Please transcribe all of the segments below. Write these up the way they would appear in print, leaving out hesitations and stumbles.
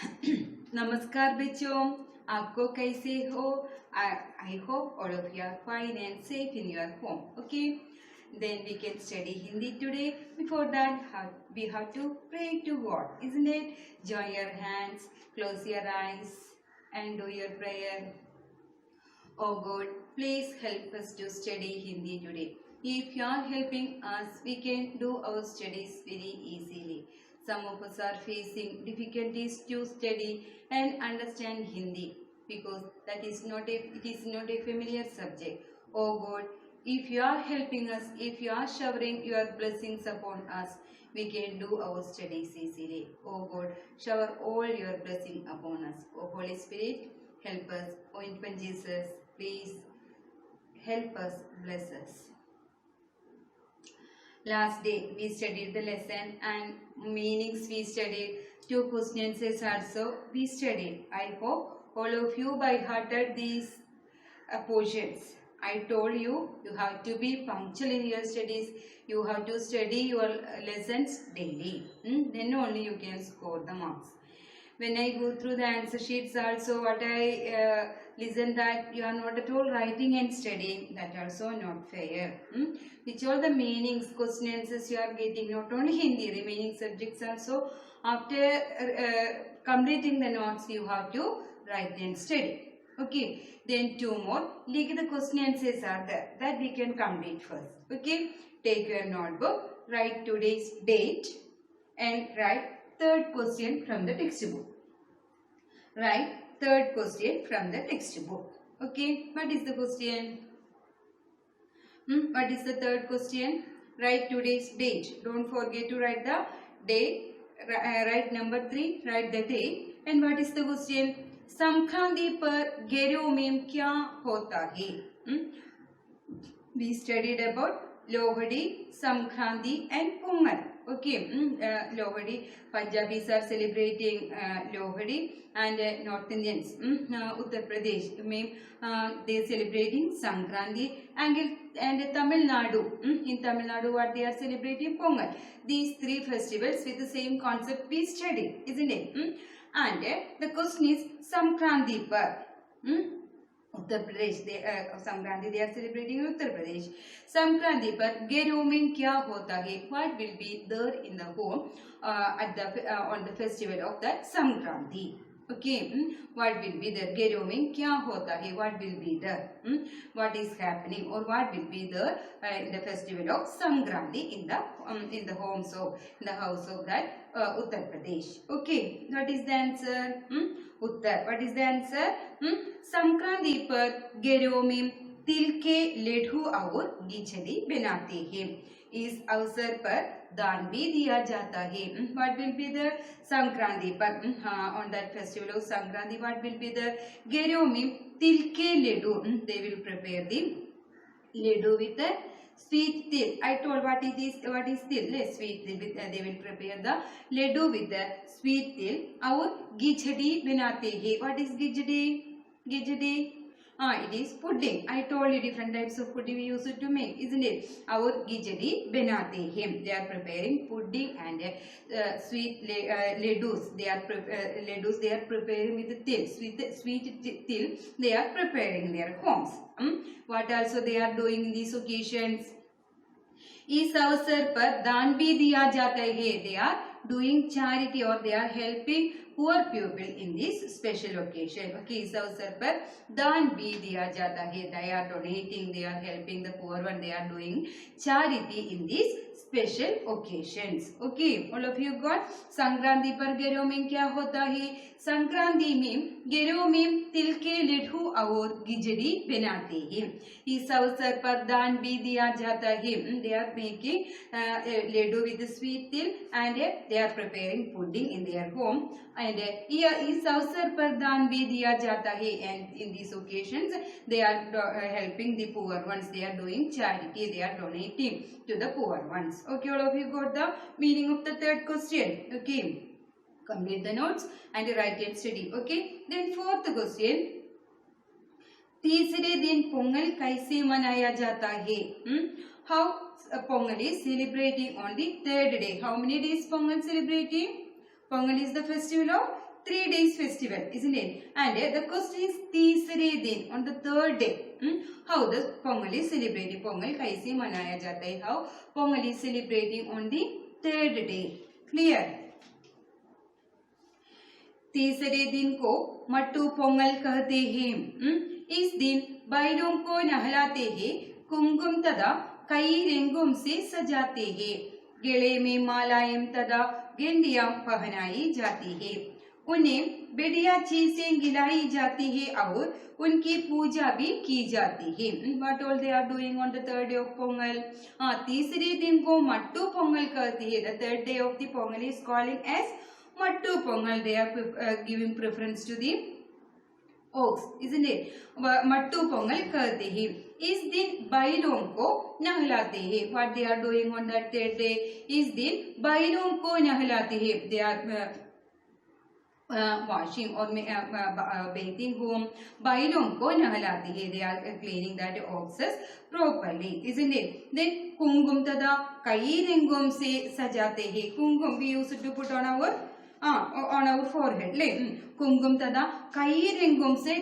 नमस्कार बच्चों, आपको कैसे हो? I hope all of you are fine and safe in your home. Okay, then we can study Hindi today. Before that, we have to pray to God, isn't it? Join your hands, close your eyes, and do your prayer. Oh God, please help us to study Hindi today. If you are helping us, we can do our studies very easily. Some of us are facing difficulties to study and understand Hindi because it is not a familiar subject. Oh God, if you are helping us, if you are showering your blessings upon us, we can do our studies easily. Oh God, shower all your blessing upon us. Oh Holy Spirit, help us. Oh Infant Jesus, please help us, bless us. Last day we studied the lesson and meanings we studied. 2 questions also we studied. I hope all of you by hearted these portions. I told you have to be punctual in your studies. You have to study your lessons daily. Then only you can score the marks. When I go through the answer sheets also, what I listen that you are not at all writing and studying, that also not fair. Which all the meanings, question answers you are getting, not only Hindi, remaining subjects also. After completing the notes, you have to write and study. Okay, then 2 more. Like the question answers are there, that we can complete first. Okay, take your notebook, write today's date and write third question from the textbook. Write third question from the textbook. Okay, what is the question? What is the third question? Write today's date. Don't forget to write the date. Write number 3. Write the date. And what is the question? Sankranti पर गेरो में क्या होता है? We studied about Lohadi, Samkrandi and Pongal. Okay, Lohadi, Punjabis are celebrating Lohadi and North Indians, Uttar Pradesh, they are celebrating Sankrandi and Tamil Nadu. In Tamil Nadu, what they are celebrating? Pongal. These 3 festivals with the same concept we studied, isn't it? And the question is Samkrandi par. Uttar Pradesh, Samkrandi they are celebrating Uttar Pradesh. Samkrandi par गेरों में क्या होता है? What will be there in the home at the on the festival of that Samkrandi? Okay, what will be there? गेरों में क्या होता है? What will be there? What is happening or what will be there in the festival of Samkrandi in the homes of in the house of that Uttar Pradesh? Okay, what is the answer? Uttar. What is the answer? Sankranti पर गेरों में तिल के लड्डू और गिचड़ी बनाते हैं. इस अवसर पर दान भी दिया जाता है. What will be the Sankranti पर? On that festival of Sankranti, what will be the गेरों में तिल के Laddu? They will prepare the laddu with the sweet til. I told what is til? Sweet til. They will prepare the laddu with the sweet til. और गिचड़ी बनाते हैं. What is गिचड़ी? It is pudding. I told you different types of pudding we use it to make, isn't it? और गिचड़ी बनाते हैं. They are preparing pudding and sweet laddus. They are laddus. They are preparing with the til. Sweet til. They are preparing their homes. What also they are doing in these occasions? इस अवसर पर दान भी दिया जाता है. They are doing charity or they are helping poor people in this special occasion. Okay, इस अवसर पर दान भी दिया जाता है. They are donating, they are helping the poor one. They are doing charity in these special occasions. Okay, all of you got? Sankranti पर गेरों में क्या होता है? संक्रांति में गेरों में तिल के लड्डू और गिचड़ी बनाते हैं. इस अवसर पर दान भी दिया जाता है. They are making laddu with sweet til and they are preparing pudding in their home. And इस अवसर पर दान भी दिया जाता है. And in these occasions they are helping the poor ones. They are doing charity. They are donating to the poor ones. Okay, all of you got the meaning of the third question. Okay, complete the notes and write and study. Okay, then fourth question. तीसरे दिन पोंगल कैसे मनाया जाता है? How Pongal is celebrating on the third day. How many days Pongal celebrating? Pongal is the festival of 3 days festival, isn't it? And the question is तीसरे दिन, on the third day. How the Pongal is celebrated? Pongal कैसे मनाया जाता है? How Pongal is celebrating on the third day. Clear? तीसरे दिन को मट्टू पोंगल कहते हैं. इस दिन बैलों को नहलाते हैं, कुमकुम तथा कई रंगों से सजाते हैं, गले में मालाएं तथा गेंदियां पहनाई जाती है, उन्हें बढ़िया चीजें खिलाई जाती है और उनकी पूजा भी की जाती है. What all they are doing on the third day of Pongal? तीसरे दिन को मट्टू पोंगल कहते हैं. The third day of the Pongal is calling as Mattu Pongal. They are giving preference to the ox, isn't it? Mattu Pongal कहते हैं. इस दिन बैलों को नहलाते हैं. What they are doing on that third day? इस दिन बैलों को नहलाते हैं. They are washing or bathing whom बैलों को नहलाते हैं. They are cleaning that oxes properly, isn't it? Then कुमकुम तथा कई रंगों से सजाते हैं. कुमकुम we used to put on our forehead. कुमकुम तथा कई रंगों से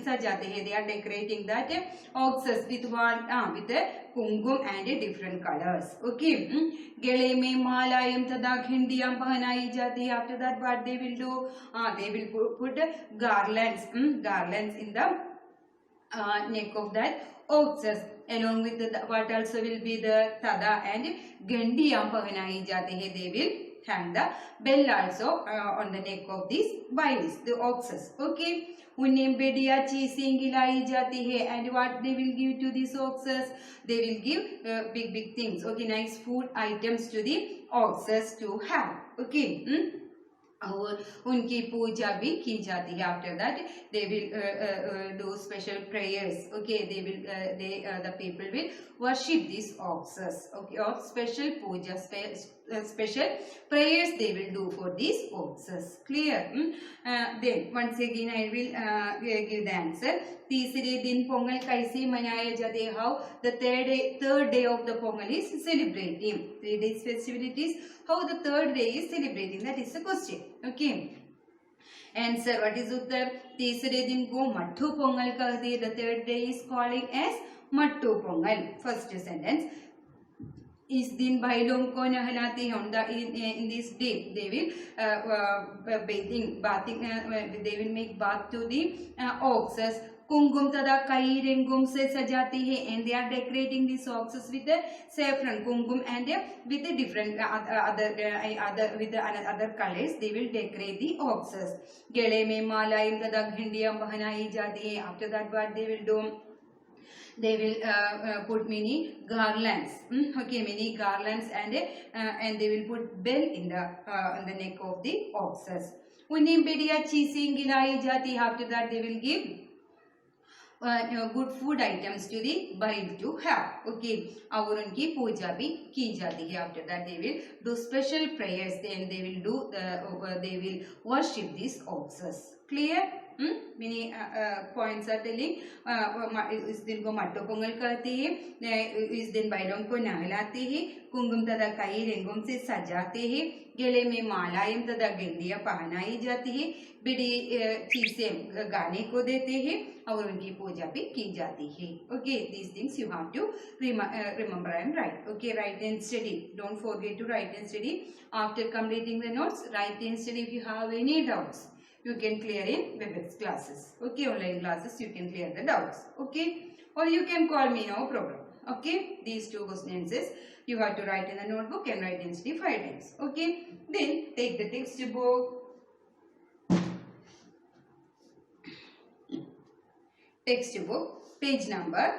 सजाते हैं. They are decorating that oxes with Kumkum and different colors. Okay. गले में मालाएं तथा घंटियां पहनाई जाती है. After that, what they will do? They will put garlands in the neck of that oxes. Along with what also will be the tada and घंटियां पहनाई जाती है. They will hang the bell also on the neck of these bales, the oxes. Okay. उन्हें बढ़िया चीजें खिलाई जाती है. And what they will give to these oxes? They will give big things. Okay, nice food items to the oxes to have. Okay. और उनकी पूजा भी की जाती है. After that, they will do special prayers. Okay, the people will worship these oxes. Okay, or special puja, special prayers they will do for these oxes. Clear? Then once again I will give the answer. तीसरे दिन पोंगल कैसे मनाया जाते हैं? How the third day of the Pongal is celebrating. 3 days festivities. How the third day is celebrating? That is the question. Okay. Answer. What is उत्तर? तीसरे दिन को मट्टू पोंगल कहते हैं. The third day is calling as Mattu Pongal. First sentence. इस दिन बैलों को नहलाते हैं. In this day they will bathing they will make bath to the oxes. कुमकुम तथा कई रंगों से सजाते हैं. And they are decorating these oxes with the saffron, Kumkum, and with the different other colors. They will decorate the oxes. गले में मालाएं तथा घंटियां पहनाई जाती हैं. After that, what they will do? They will put many garlands. Okay, many garlands, and they will put bell in the neck of the oxes. उन्हें बढ़िया चीजें खिलाई जाती है. After that, they will give good food items to the bail to have. Okay, और उनकी पूजा भी की जाती है. After that, they will do special prayers. Then they will worship these oxes. Clear? Many points are telling. इस दिन को मट्टू पोंगल कहते हैं. इस दिन बैलों को नहलाते हैं, कुमकुम तथा कई रंगों से सजाते हैं, गले में मालाएं तथा गेंदियां पहनाई जाती है, बड़ी चीजें गाने को देते हैं और उनकी पूजा भी की जाती है. Okay, these things you have to remember and write. Okay, write and study. Don't forget to write and study. After completing the notes, write and study. If you have any doubts, you can clear in WebEx classes. Okay, online classes you can clear the doubts. Okay, or you can call me, no problem. Okay, these two questions you have to write in the notebook and write in 5 times. Okay, then take the textbook. Textbook, page number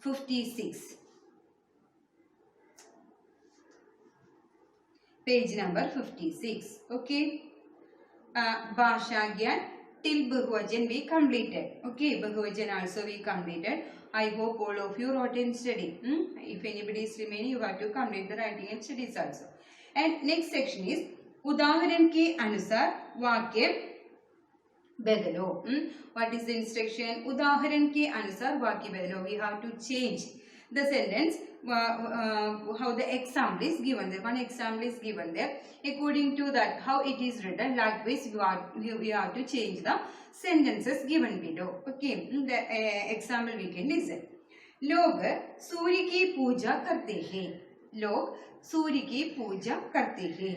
56. Page number 56. Okay. Bhashagyan till Bahuvachan we completed. Okay, Bahuvachan also we completed. I hope all of you wrote and study. If anybody is remaining, you have to complete the writing and studies also. And next section is उदाहरण के अनुसार वाक्य बदलो. What is the instruction? उदाहरण के अनुसार वाक्य बदलो. We have to change the sentence, how the example is given there. One example is given there. According to that, how it is written, likewise we have to change the sentences given below. Okay, the example we can listen. लोग सूर्य की पूजा करते हैं. लोग सूर्य की पूजा करते हैं.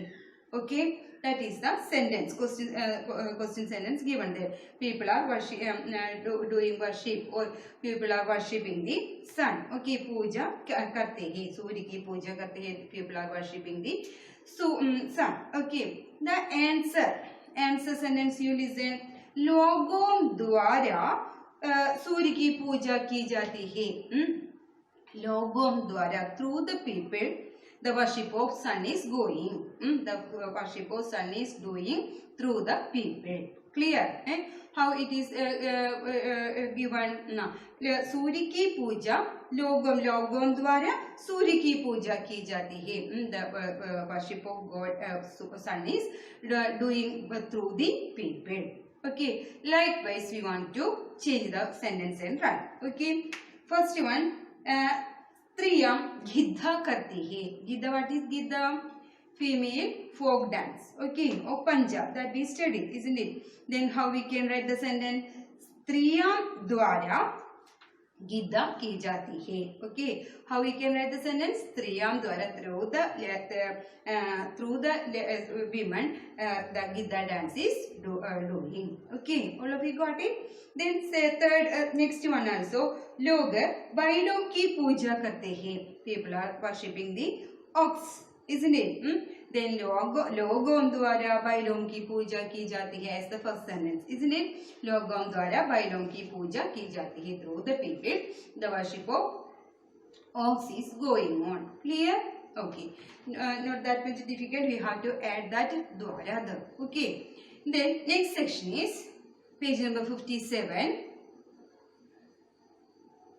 Okay, that is the sentence. Question sentence given there. People are doing worship, or people are worshipping the sun. Okay, पूजा करते हैं. सूर्य की पूजा करते हैं. People are worshipping the sun. Okay, the answer sentence you listen. लोगों द्वारा सूर्य की पूजा की जाती है. लोगों द्वारा, through the people, the worship of sun is going. The worship of sun is doing through the people. Clear? How it is given? ना, सूर्य की पूजा लोगों द्वारा सूर्य की पूजा की जाती है. The worship of God, sun is doing through the people. Okay, likewise we want to change the sentence and write. Okay, first one, स्त्रियां गिद्धा करती है. गिद्धा, what is Giddha? Female folk dance. Okay, or Punjab, that we studied, isn't it? Then how we can write the sentence? स्त्रियां द्वारा गिद्धा की जाती है. Okay, how we can write the sentence? स्त्रियां द्वारा, through the women, the Giddha dance is doing. Okay, all of you got it? Then say third, next one also. लोग बैलों की पूजा करते हैं. People are worshipping the ox, isn't it? Then लोगों द्वारा बैलों की पूजा की जाती है, as the first sentence, isn't it? लोगों द्वारा बैलों की पूजा की जाती है. Through the people, the worship of ox is going on. Clear? Okay. Not that much difficult. We have to add that द्वारा the. Okay. Then next section is page number 57.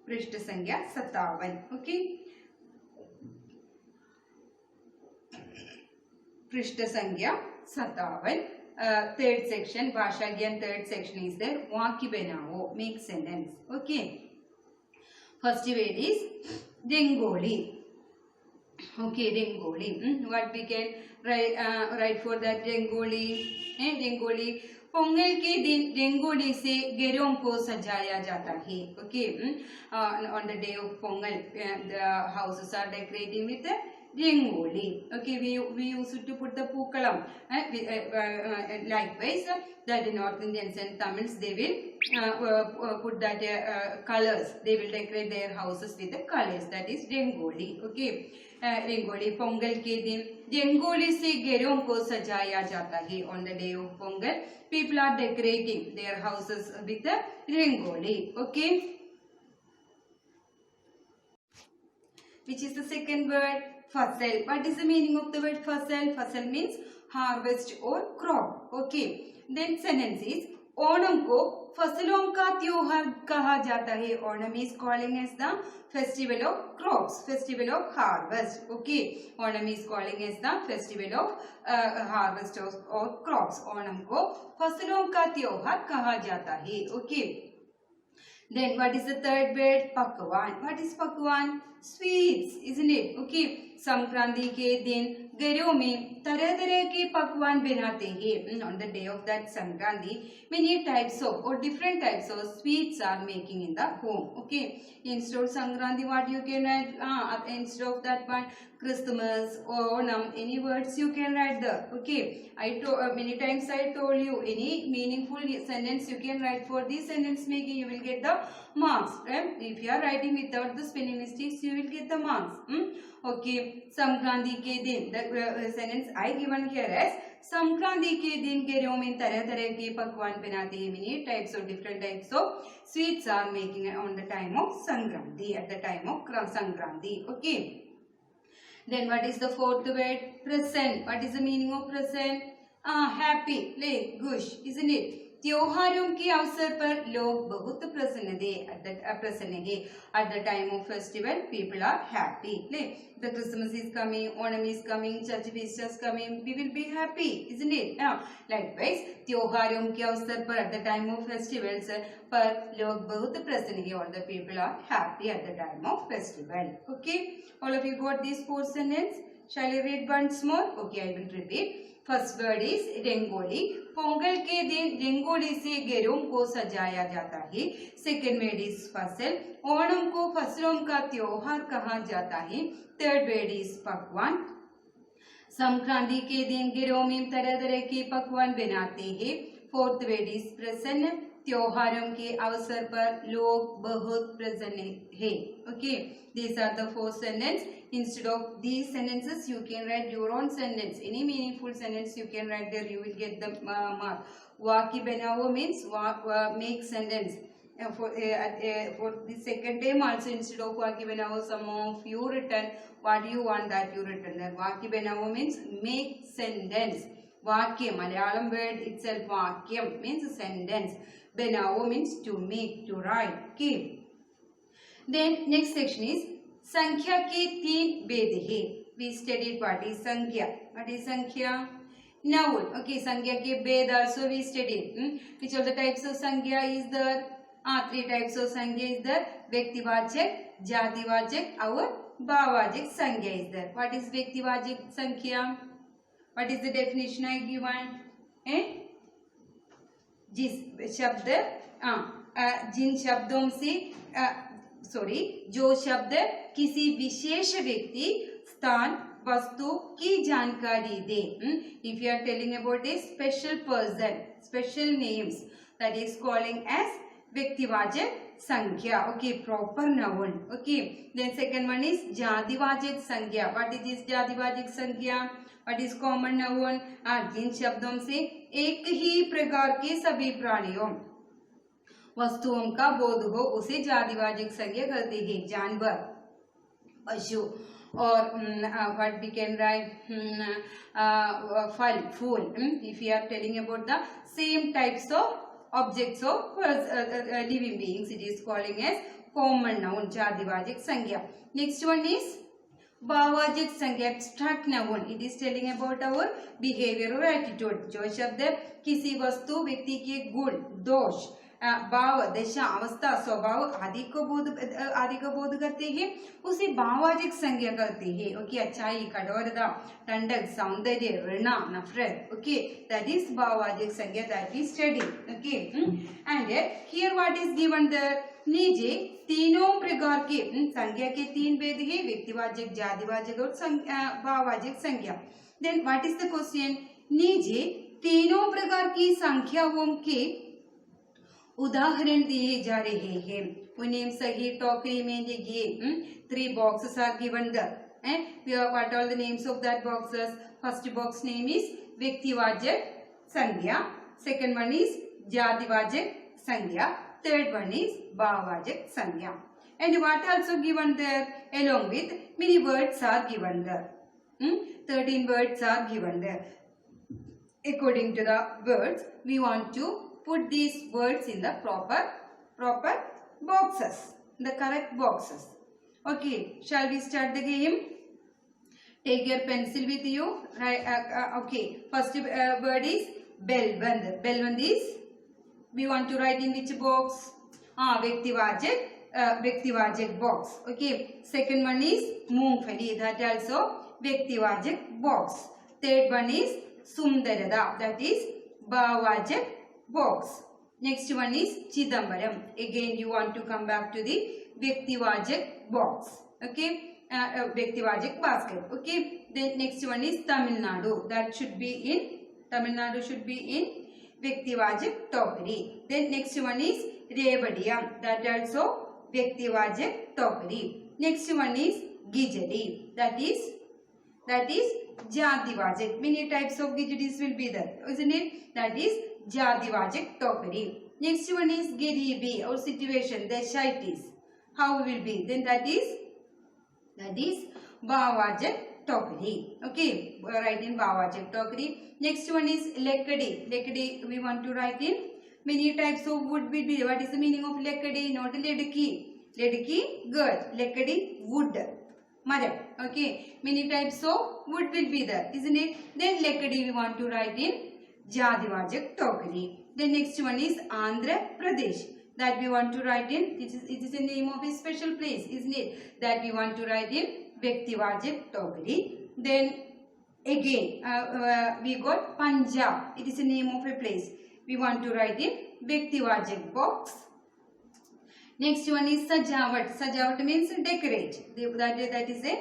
पृष्ठ संख्या 57. Okay. पृष्ठ संख्या 57. Third section, भाषा ज्ञान third section is there. वाक्य बनाओ, make sentence. Okay. First word is Rangoli. Okay, Rangoli. What we can write for that Rangoli? Rangoli. Pongal के दिन रंगोली से घरों को सजाया जाता है. Okay, on the day of Pongal, the houses are decorating with rangoli. Okay, we used to put the pookalam. Likewise, that North Indians and Tamils, they will put that colors. They will decorate their houses with the colors. That is rangoli. Okay, rangoli. Pongal के दिन रंगोली से घरों को सजाया जाता है. On the day of Pongal, people are decorating their houses with the rangoli. Okay. Which is the second word? Fasal. What is the meaning of the word fasal? Fasal means harvest or crop. Okay. Then sentence is Onam को फसलों का त्योहार कहा जाता है. Onam is calling as the festival of crops, festival of harvest. Okay. Onam is calling as the festival of harvest or crops. Onam को फसलों का त्योहार कहा जाता है. Okay. Then what is the third word? Pakwan. What is pakwan? Sweets, isn't it? Okay. Sankranti के दिन घरों में तरह तरह के पकवान बनाते हैं. On the day of that Sankranti, many types of or different types of sweets are making in the home. Okay. Instead of Sankranti, what you can write? Instead of that one, Christmas or Onam, any words you can write there. Okay. Many times I told you, any meaningful sentence you can write. For this sentence making, you will get the marks. If you are writing without the spelling mistakes, you will get the marks. Okay. Sankranti के दिन, the sentence I given here as Sankranti के दिन घरों में तरह तरह के पकवान बनाते हैं. Many types of different types of sweets are making on the time of Sankranti, at the time of Sankranti. Okay. Then what is the fourth word? Present. What is the meaning of present? Happy, like gush, isn't it? त्योहारों के अवसर पर लोग बहुत प्रसन्न थे at the time of festival people are happy. The Christmas is coming, Onam is coming, church feast is coming, we will be happy, isn't it? Likewise त्योहारों के अवसर पर at the time of festivals पर लोग बहुत प्रसन्न है, or the people are happy at the time of festival. Okay, all of you got these 4 sentences. Shall I read once more? Okay, I will repeat. First word is rangoli. Pongal के दिन रंगोली से घरों को सजाया जाता है. सेकेंड वर्ड इज फसल. ओणम को फसलों का त्योहार कहा जाता है. थर्ड वर्ड इज पकवान. संक्रांति के दिन घरों में तरह तरह के पकवान बनाते हैं. फोर्थ वर्ड इज प्रसन्न. त्योहारों के अवसर पर लोग बहुत प्रसन्न है. Okay, these are the 4 sentences. Instead of these sentences you can write your own sentence. Any meaningful sentence you can write there, you will get the mark. Waki banao means make sentence. For the second time also, instead of waki banao, some of you written what you want that you written there. Waki banao means make sentence. Vakyam, Malayalam word itself, vakyam means sentence. Banao means to make, to write. Okay. Then next section is संख्या के 3 भेद है. We studied what is संख्या. What is संख्या? Noun. Okay, संख्या के भेद also we studied. Which of the types of संख्या is there? 3 types of संख्या is there. व्यक्तिवाचक, जातिवाचक और भाववाचक संख्या is there. What is व्यक्तिवाचक संख्या? What is the definition I given? जिस शब्द जिन शब्दों से जो शब्द किसी विशेष व्यक्ति, स्थान, वस्तु की जानकारी दे. If you are telling about a special person, special names, that is calling as व्यक्तिवाचक संख्या. Okay, proper noun. Okay, then second one is जातिवाचक संख्या. What is this जातिवाचक संख्या? What is common noun? जिन शब्दों से एक ही प्रकार के सभी प्राणियों, वस्तुओं का बोध हो उसे जातिवाचक संज्ञा कहते हैं. जानवर, पशु, और what we can write फल, फूल. If you are telling about the same types of objects of living beings, it is calling as common noun, जातिवाचक संज्ञा. Next one is भाववाचक संज्ञा, abstract noun. It is telling about our behavior or attitude. जो शब्द किसी वस्तु, व्यक्ति के गुण, दोष, भाव, दशा, अवस्था, स्वभाव आदि को बोध करते हैं उसे भाववाचक संज्ञा कहते हैं. ओके, अच्छाई, कठोरता, ठंडक, सौंदर्य, ऋण, नफरत. ओके, दैट इज भाववाचक संज्ञा that we study. Okay, and here what is given there? नीचे तीनों प्रकार के संज्ञा के 3 भेद है. व्यक्तिवाचक, जातिवाचक और भाववाचक संज्ञा. Then what is the question? नीचे तीनों प्रकार की संख्याओं के उदाहरण दिए जा रहे हैं. उन्हें सही टोकरी में दिए. 3 boxes are given there. What are the names of that boxes? First box name is व्यक्तिवाचक संज्ञा. Second one is जातिवाचक संज्ञा. Third one is भाववाचक संज्ञा. And what also given there? Along with many words are given there. 13 words are given there. According to the words, we want to put these words in the proper boxes, the correct boxes. Okay, shall we start the game? Take your pencil with you. Okay, first word is belband. Belband is, we want to write in which box? व्यक्तिवाचक box. Okay, second one is मूंगफली, that also व्यक्तिवाचक box. Third one is सुंदरता, that is भाववाचक box. Next one is Chidambaram. Again you want to come back to the व्यक्तिवाचक box. Okay, व्यक्तिवाचक basket. Okay, then next one is Tamil Nadu. That should be in, Tamil Nadu should be in व्यक्तिवाचक टोकरी. Then next one is Revadiyam. That also व्यक्तिवाचक टोकरी. Next one is Gijari. That is जातिवाचक. Many types of gijaris will be there, isn't it? That is जातिवाचक टोकरी. Next one is गरीबी or situation, दशाइटिस. How will be? Then that is भाववाचक टोकरी. Okay, write in भाववाचक टोकरी. Next one is lekadi. Lekadi we want to write in Many types of wood will be there. What is the meaning of lekadi? Not ledki. Ledki, girl. Lekadi, wood. Maram. Okay. Many types of wood will be there, isn't it? Then lekadi we want to write in Jadivajak Tokari. The next one is Andhra Pradesh. That we want to write in. It is the name of a special place, isn't it? That we want to write in Vyaktivajak Tokari. Then again we got Punjab. It is the name of a place. We want to write in Vyaktivajak box. Next one is Sajavat. Sajavat means decorate. That is a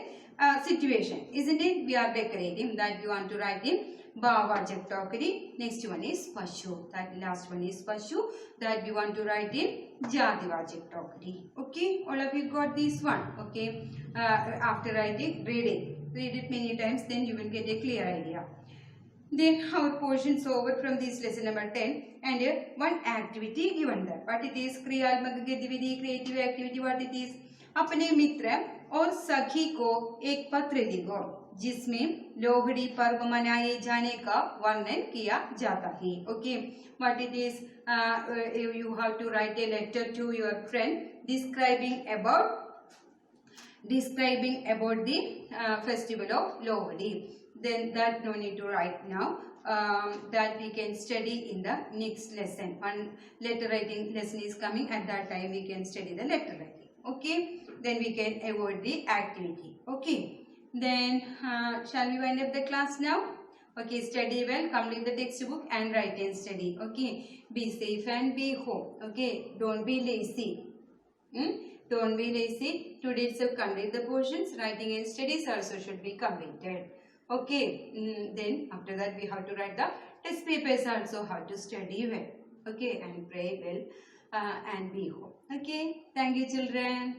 situation, isn't it? We are decorating. That we want to write in Bhavajak Tokari. Next one is Pashu. That last one is Pashu. That we want to write in Jadivajak Tokari. Okay, all of you got this one. Okay, after writing, read it many times, then you will get a clear idea. Then our portion is over from this lesson number 10, and one activity given there. What it is? क्रियात्मक गतिविधि, creative activity. What it is? अपने मित्र और सखी को एक पत्र लिखो जिसमें लोहड़ी पर्व मनाए जाने का वर्णन किया जाता है. Okay, what it is? You have to write a letter to your friend describing about the festival of Lohri. Then that no need to write now. That we can study in the next lesson. One letter writing lesson is coming. At that time we can study the letter writing. Okay. Then we can avoid the activity. Okay. Then shall we wind up the class now? Okay. Study well. Complete the textbook and write and study. Okay. Be safe and be home. Okay. Don't be lazy. Don't be lazy. Today itself complete the portions. Writing and studies also should be completed. Okay. Then after that we have to write the test papers also, how to study well. Okay. And pray well and be home. Okay. Thank you, children.